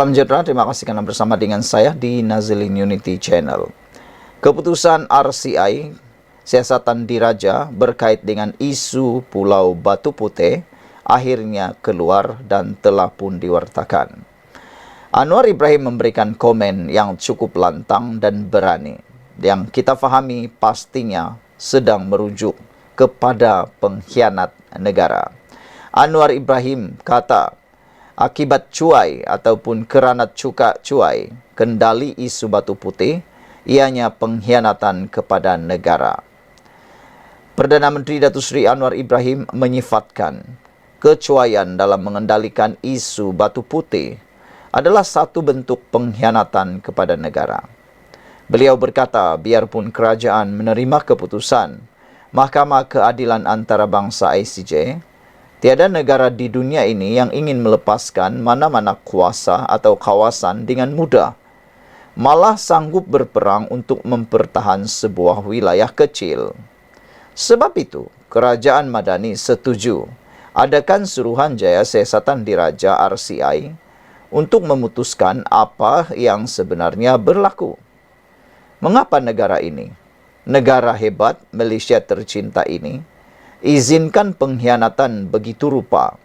Salam sejahtera, terima kasih karena bersama dengan saya di Nazilin Unity Channel. Keputusan RCI, siasatan diraja berkait dengan isu Pulau Batu Putih akhirnya keluar dan telah pun diwartakan. Anwar Ibrahim memberikan komen yang cukup lantang dan berani, yang kita fahami pastinya sedang merujuk kepada pengkhianat negara. Anwar Ibrahim kata, akibat cuai ataupun kerana cuai kendali isu Batu Putih, ianya pengkhianatan kepada negara. Perdana Menteri Datuk Seri Anwar Ibrahim menyifatkan kecuaian dalam mengendalikan isu Batu Putih adalah satu bentuk pengkhianatan kepada negara. Beliau berkata, biarpun kerajaan menerima keputusan Mahkamah Keadilan Antarabangsa ICJ, tiada negara di dunia ini yang ingin melepaskan mana-mana kuasa atau kawasan dengan mudah. Malah sanggup berperang untuk mempertahan sebuah wilayah kecil. Sebab itu, Kerajaan Madani setuju adakan Suruhanjaya Siasatan Diraja RCI untuk memutuskan apa yang sebenarnya berlaku. Mengapa negara ini, negara hebat Malaysia tercinta ini, izinkan pengkhianatan begitu rupa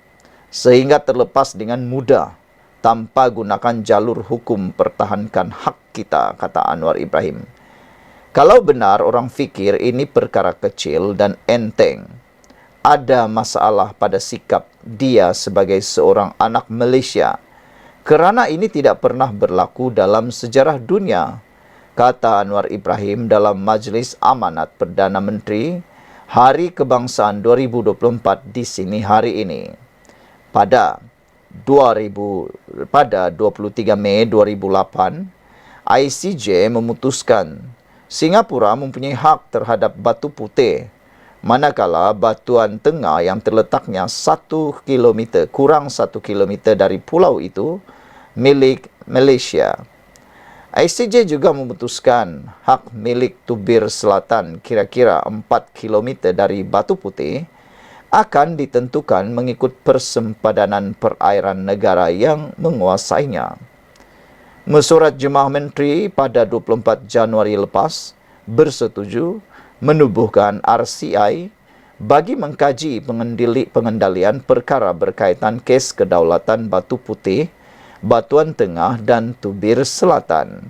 sehingga terlepas dengan mudah tanpa gunakan jalur hukum pertahankan hak kita, kata Anwar Ibrahim. Kalau benar orang fikir ini perkara kecil dan enteng, ada masalah pada sikap dia sebagai seorang anak Malaysia, kerana ini tidak pernah berlaku dalam sejarah dunia, kata Anwar Ibrahim dalam Majlis Amanat Perdana Menteri Hari Kebangsaan 2024 di sini hari ini. Pada 23 Mei 2008, ICJ memutuskan Singapura mempunyai hak terhadap Batu Putih, manakala Batuan Tengah yang terletaknya 1 km kurang 1 km dari pulau itu milik Malaysia. ICJ juga memutuskan hak milik Tubir Selatan kira-kira 4 km dari Batu Putih akan ditentukan mengikut persempadanan perairan negara yang menguasainya. Mesyuarat Jemaah Menteri pada 24 Januari lepas bersetuju menubuhkan RCI bagi mengkaji pengendalian perkara berkaitan kes kedaulatan Batu Putih, Batuan Tengah dan Tubir Selatan.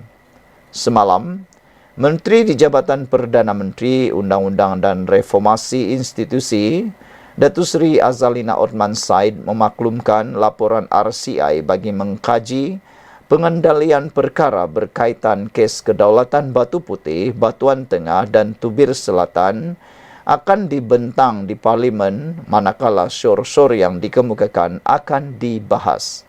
Semalam, Menteri di Jabatan Perdana Menteri Undang-Undang dan Reformasi Institusi, Datuk Seri Azalina Othman Said memaklumkan laporan RCI bagi mengkaji pengendalian perkara berkaitan kes kedaulatan Batu Putih, Batuan Tengah dan Tubir Selatan akan dibentang di Parlimen manakala syur-syur yang dikemukakan akan dibahas.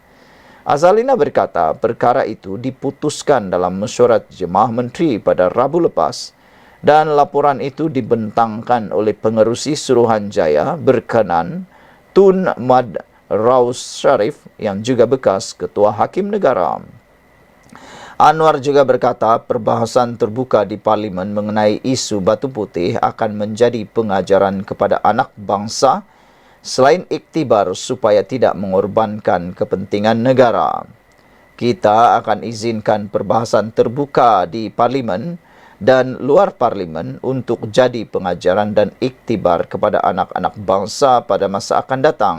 Azalina berkata perkara itu diputuskan dalam mesyuarat Jemaah Menteri pada Rabu lepas dan laporan itu dibentangkan oleh pengerusi Suruhanjaya berkenan Tun Mad Raus Sharif yang juga bekas Ketua Hakim Negara. Anwar juga berkata perbahasan terbuka di Parlimen mengenai isu Batu Putih akan menjadi pengajaran kepada anak bangsa selain iktibar supaya tidak mengorbankan kepentingan negara. Kita akan izinkan perbahasan terbuka di Parlimen dan luar Parlimen untuk jadi pengajaran dan iktibar kepada anak-anak bangsa pada masa akan datang,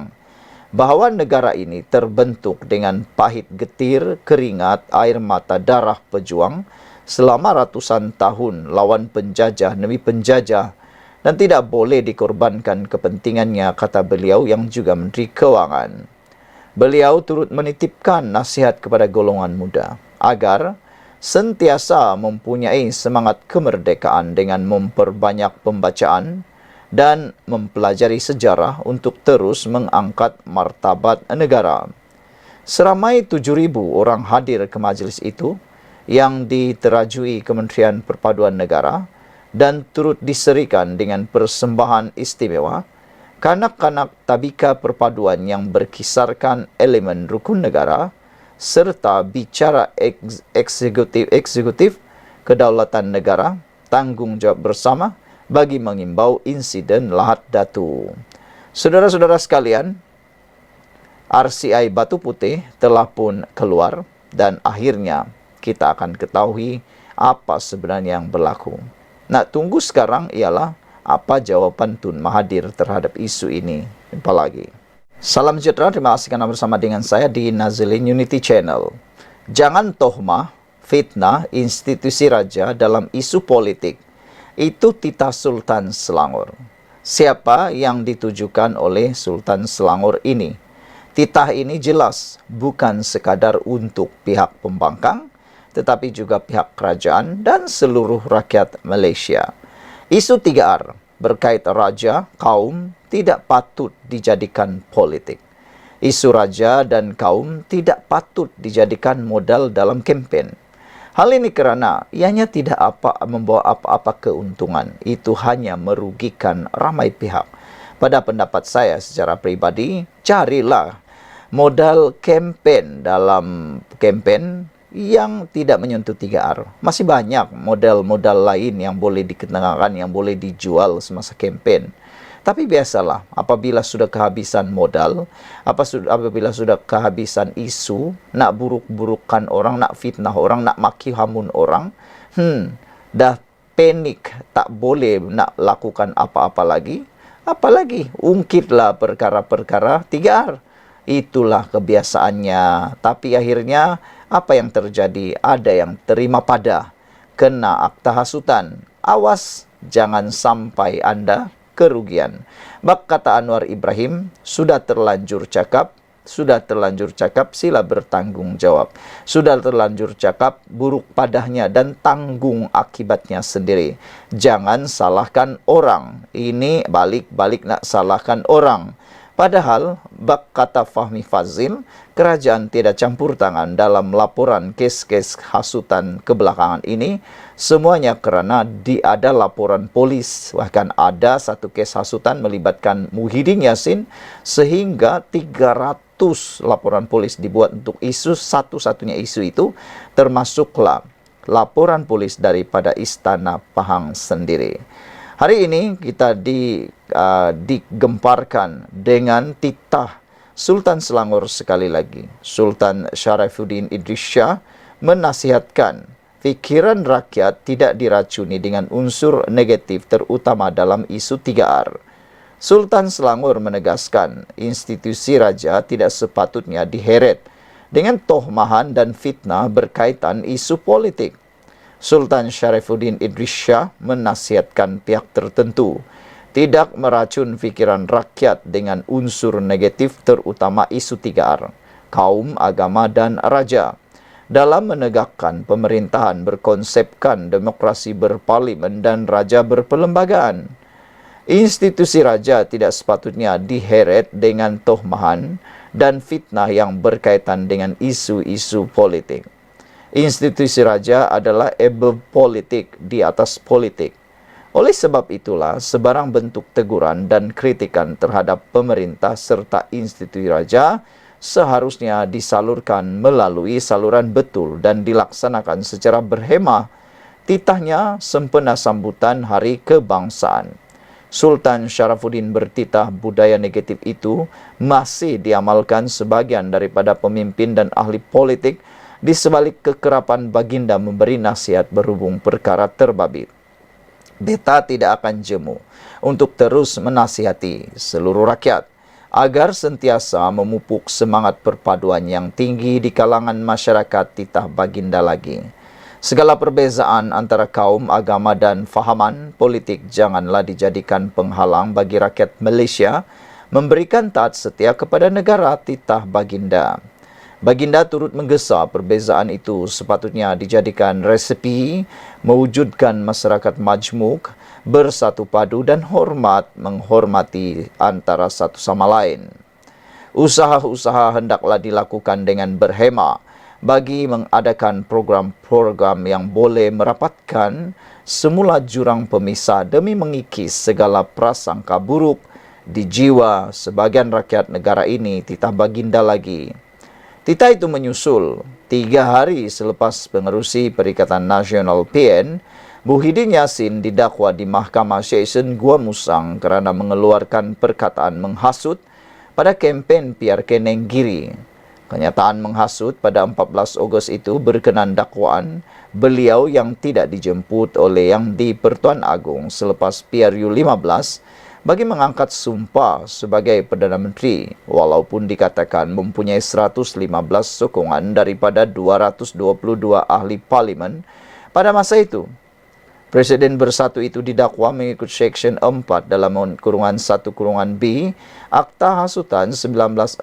bahawa negara ini terbentuk dengan pahit getir, keringat, air mata darah pejuang selama ratusan tahun lawan penjajah demi penjajah dan tidak boleh dikorbankan kepentingannya, kata beliau yang juga Menteri Kewangan. Beliau turut menitipkan nasihat kepada golongan muda agar sentiasa mempunyai semangat kemerdekaan dengan memperbanyak pembacaan dan mempelajari sejarah untuk terus mengangkat martabat negara. Seramai 7,000 orang hadir ke majlis itu yang diterajui Kementerian Perpaduan Negara dan turut diserikan dengan persembahan istimewa kanak-kanak tabika perpaduan yang berkisarkan elemen rukun negara serta bicara eksekutif kedaulatan negara, tanggungjawab bersama bagi mengimbau insiden Lahad Datu. Saudara-saudara sekalian, RCI Batu Putih telah pun keluar dan akhirnya kita akan ketahui apa sebenarnya yang berlaku. Nah, tunggu sekarang ialah apa jawaban Tun Mahathir terhadap isu ini. Jumpa lagi. Salam sejahtera, terima kasih karena bersama dengan saya di Nazilin Unity Channel. Jangan tohmah, fitnah institusi raja dalam isu politik. Itu titah Sultan Selangor. Siapa yang ditujukan oleh Sultan Selangor ini? Titah ini jelas bukan sekadar untuk pihak pembangkang, tetapi juga pihak kerajaan dan seluruh rakyat Malaysia. Isu 3R berkait raja, kaum tidak patut dijadikan politik. Isu raja dan kaum tidak patut dijadikan modal dalam kempen. Hal ini kerana ianya tidak membawa apa-apa keuntungan. Itu hanya merugikan ramai pihak. Pada pendapat saya secara pribadi, carilah modal kempen dalam kempen yang tidak menyentuh 3R. Masih banyak modal-modal lain yang boleh dikenakan, yang boleh dijual semasa kempen. Tapi biasalah, apabila sudah kehabisan modal, apabila sudah kehabisan isu, nak buruk-burukkan orang, nak fitnah orang, nak maki hamun orang, dah panik, tak boleh nak lakukan apa-apa lagi. Apalagi, ungkitlah perkara-perkara 3R. Itulah kebiasaannya. Tapi akhirnya, apa yang terjadi? Ada yang terima pada, kena akta hasutan. Awas, jangan sampai Anda kerugian. Bak kata Anwar Ibrahim, sudah terlanjur cakap, sila bertanggung jawab. Sudah terlanjur cakap, buruk padahnya dan tanggung akibatnya sendiri. Jangan salahkan orang. Ini balik-balik nak salahkan orang. Padahal, bak kata Fahmi Fazil, kerajaan tidak campur tangan dalam laporan kes-kes hasutan kebelakangan ini, semuanya kerana ada laporan polis. Bahkan ada satu kes hasutan melibatkan Muhyiddin Yassin, sehingga 300 laporan polis dibuat untuk isu, satu-satunya isu itu, termasuklah laporan polis daripada Istana Pahang sendiri. Hari ini kita digemparkan dengan titah Sultan Selangor sekali lagi. Sultan Sharifuddin Idris Shah menasihatkan fikiran rakyat tidak diracuni dengan unsur negatif terutama dalam isu 3R. Sultan Selangor menegaskan institusi raja tidak sepatutnya diheret dengan tohmahan dan fitnah berkaitan isu politik. Sultan Sharifuddin Idris Shah menasihatkan pihak tertentu tidak meracun fikiran rakyat dengan unsur negatif terutama isu 3R, kaum, agama dan raja. Dalam menegakkan pemerintahan berkonsepkan demokrasi berparlimen dan raja berperlembagaan. Institusi raja tidak sepatutnya diheret dengan tohmahan dan fitnah yang berkaitan dengan isu-isu politik. Institusi raja adalah above politik, di atas politik. Oleh sebab itulah, sebarang bentuk teguran dan kritikan terhadap pemerintah serta institusi raja seharusnya disalurkan melalui saluran betul dan dilaksanakan secara berhemah. Titahnya sempena sambutan Hari Kebangsaan. Sultan Sharifuddin bertitah budaya negatif itu masih diamalkan sebagian daripada pemimpin dan ahli politik di sebalik kekerapan baginda memberi nasihat berhubung perkara terbabit. Beta tidak akan jemu untuk terus menasihati seluruh rakyat agar sentiasa memupuk semangat perpaduan yang tinggi di kalangan masyarakat titah baginda lagi. Segala perbezaan antara kaum, agama dan fahaman politik janganlah dijadikan penghalang bagi rakyat Malaysia memberikan taat setia kepada negara titah baginda. Baginda turut menggesa perbezaan itu sepatutnya dijadikan resepi mewujudkan masyarakat majmuk, bersatu padu dan menghormati antara satu sama lain. Usaha-usaha hendaklah dilakukan dengan berhemah bagi mengadakan program-program yang boleh merapatkan semula jurang pemisah demi mengikis segala prasangka buruk di jiwa sebagian rakyat negara ini titah baginda lagi. Titah itu menyusul 3 hari selepas pengerusi Perikatan Nasional PN, Muhyiddin Yassin didakwa di Mahkamah Session Gua Musang kerana mengeluarkan perkataan menghasut pada kempen PRK Nenggiri. Kenyataan menghasut pada 14 Ogos itu berkenan dakwaan beliau yang tidak dijemput oleh Yang di-Pertuan Agong selepas PRU 15 bagi mengangkat sumpah sebagai Perdana Menteri, walaupun dikatakan mempunyai 115 sokongan daripada 222 ahli parlimen pada masa itu. Presiden bersatu itu didakwa mengikut Seksyen 4 dalam kurungan 1 kurungan B Akta Hasutan 1948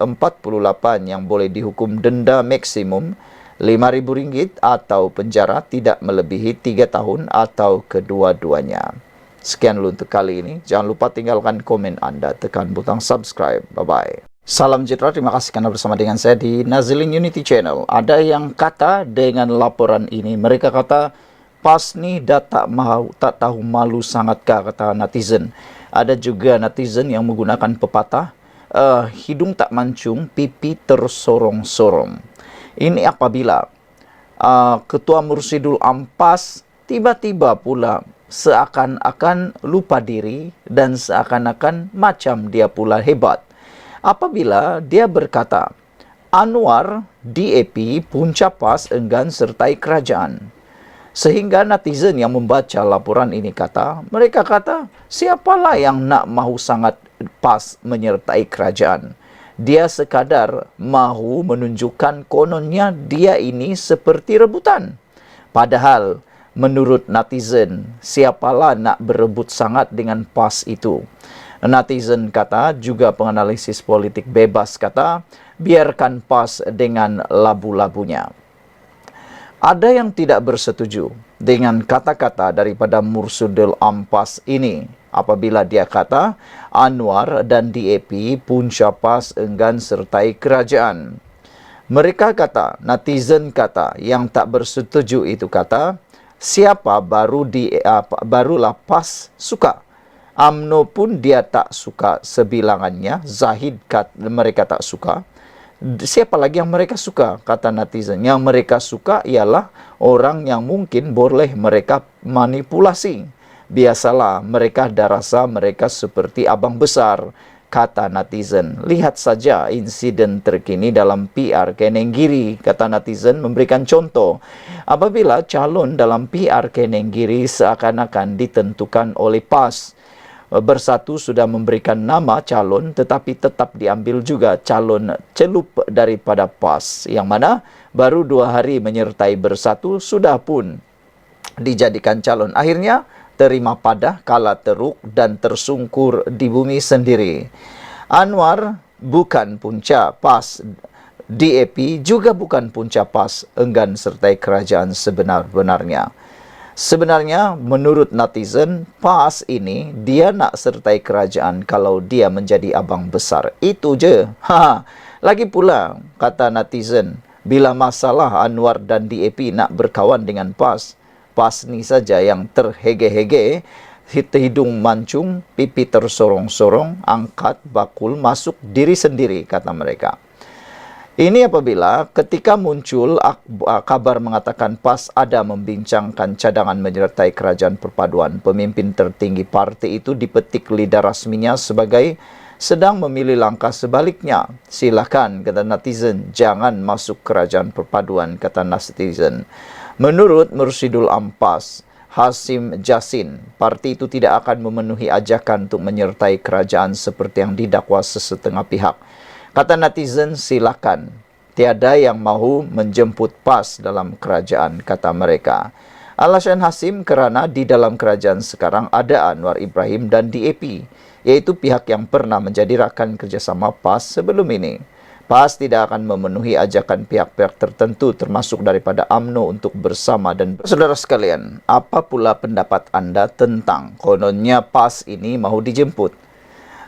yang boleh dihukum denda maksimum RM5.000 atau penjara tidak melebihi 3 tahun atau kedua-duanya. Sekian dulu untuk kali ini. Jangan lupa tinggalkan komen Anda, tekan butang subscribe. Bye-bye. Salam sejahtera, terima kasih karena bersama dengan saya di Nazilin Unity Channel. Ada yang kata dengan laporan ini, mereka kata, PAS ni dah tak tahu malu sangatkah, kata netizen. Ada juga netizen yang menggunakan pepatah, hidung tak mancung, pipi tersorong-sorong. Ini apabila Ketua Mursidul Ampas tiba-tiba pula seakan-akan lupa diri dan seakan-akan macam dia pula hebat. Apabila dia berkata, Anwar, DAP, punca PAS enggan sertai kerajaan. Sehingga netizen yang membaca laporan ini mereka kata, siapalah yang nak mahu sangat PAS menyertai kerajaan? Dia sekadar mahu menunjukkan kononnya dia ini seperti rebutan. Padahal, menurut netizen, siapalah nak berebut sangat dengan PAS itu? Netizen kata, juga penganalisis politik bebas kata, biarkan PAS dengan labu-labunya. Ada yang tidak bersetuju dengan kata-kata daripada Mursidul Ampas ini apabila dia kata Anwar dan DAP punca PAS enggan sertai kerajaan. Mereka kata, netizen kata, yang tak bersetuju itu kata, siapa barulah PAS suka. UMNO pun dia tak suka sebilangannya, Zahid mereka tak suka. Siapa lagi yang mereka suka? Kata netizen. Yang mereka suka ialah orang yang mungkin boleh mereka manipulasi. Biasalah mereka dah rasa mereka seperti abang besar, kata netizen. Lihat saja insiden terkini dalam PR Kenenggiri, kata netizen memberikan contoh. Apabila calon dalam PR Kenenggiri seakan-akan ditentukan oleh PAS. Bersatu sudah memberikan nama calon tetapi tetap diambil juga calon celup daripada PAS yang mana baru 2 hari menyertai Bersatu sudah pun dijadikan calon. Akhirnya terima padah, kalah teruk dan tersungkur di bumi sendiri. Anwar bukan punca PAS, DAP juga bukan punca PAS, enggan sertai kerajaan sebenar-benarnya. Sebenarnya, menurut netizen, PAS ini dia nak sertai kerajaan kalau dia menjadi abang besar. Itu je. Lagi pula, kata netizen, bila masalah Anwar dan DAP nak berkawan dengan PAS, PAS ni saja yang terhege-hege, hidung mancung, pipi tersorong-sorong, angkat, bakul, masuk diri sendiri, kata mereka. Ini apabila ketika muncul kabar mengatakan PAS ada membincangkan cadangan menyertai kerajaan perpaduan, pemimpin tertinggi parti itu dipetik lidah rasminya sebagai sedang memilih langkah sebaliknya. Silakan, kata netizen, jangan masuk kerajaan perpaduan, kata netizen. Menurut Mursidul Ampas, Hasim Jasin, parti itu tidak akan memenuhi ajakan untuk menyertai kerajaan seperti yang didakwa sesetengah pihak. Kata netizen, silakan. Tiada yang mahu menjemput PAS dalam kerajaan, kata mereka. Alasan Hasim kerana di dalam kerajaan sekarang ada Anwar Ibrahim dan DAP, yaitu pihak yang pernah menjadi rakan kerjasama PAS sebelum ini. PAS tidak akan memenuhi ajakan pihak-pihak tertentu termasuk daripada UMNO untuk bersama dan saudara sekalian, apa pula pendapat anda tentang kononnya PAS ini mahu dijemput?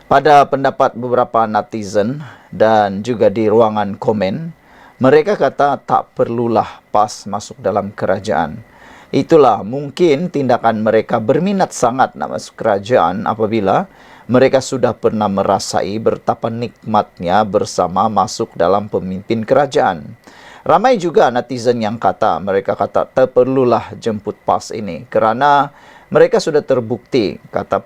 Pada pendapat beberapa netizen dan juga di ruangan komen, mereka kata tak perlulah PAS masuk dalam kerajaan. Itulah mungkin tindakan mereka berminat sangat nak masuk kerajaan apabila mereka sudah pernah merasai betapa nikmatnya bersama masuk dalam pemimpin kerajaan. Ramai juga netizen yang mereka kata tak perlulah jemput PAS ini kerana mereka sudah terbukti, kata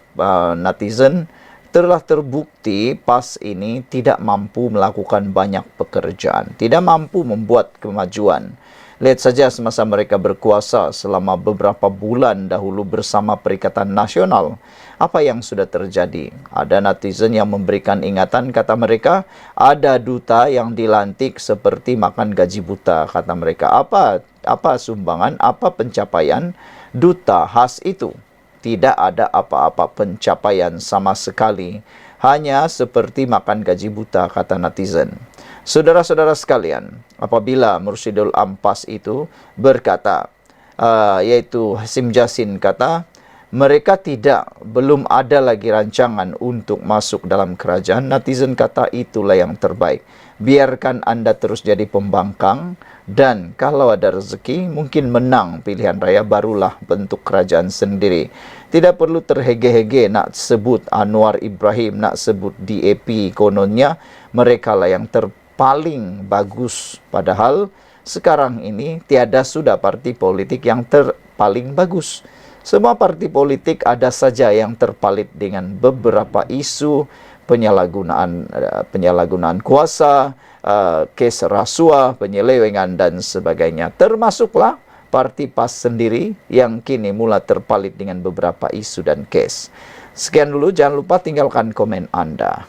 netizen, telah terbukti PAS ini tidak mampu melakukan banyak pekerjaan, tidak mampu membuat kemajuan. Lihat saja semasa mereka berkuasa selama beberapa bulan dahulu bersama Perikatan Nasional. Apa yang sudah terjadi? Ada netizen yang memberikan ingatan, kata mereka, ada duta yang dilantik seperti makan gaji buta, kata mereka. Apa sumbangan, apa pencapaian duta khas itu? Tidak ada apa-apa pencapaian sama sekali. Hanya seperti makan gaji buta, kata netizen. Saudara-saudara sekalian, apabila Mursyidul Ampas itu berkata, yaitu Hasim Jasin kata, mereka belum ada lagi rancangan untuk masuk dalam kerajaan. Netizen kata itulah yang terbaik. Biarkan Anda terus jadi pembangkang, dan kalau ada rezeki mungkin menang pilihan raya, barulah bentuk kerajaan sendiri. Tidak perlu terhege-hege nak sebut Anwar Ibrahim, nak sebut DAP, kononnya mereka lah yang terpaling bagus. Padahal sekarang ini tiada sudah parti politik yang terpaling bagus. Semua parti politik ada saja yang terpalit dengan beberapa isu penyalahgunaan kuasa, kes rasuah, penyelewengan dan sebagainya. Termasuklah parti PAS sendiri yang kini mula terpalit dengan beberapa isu dan kes. Sekian dulu, jangan lupa tinggalkan komen Anda.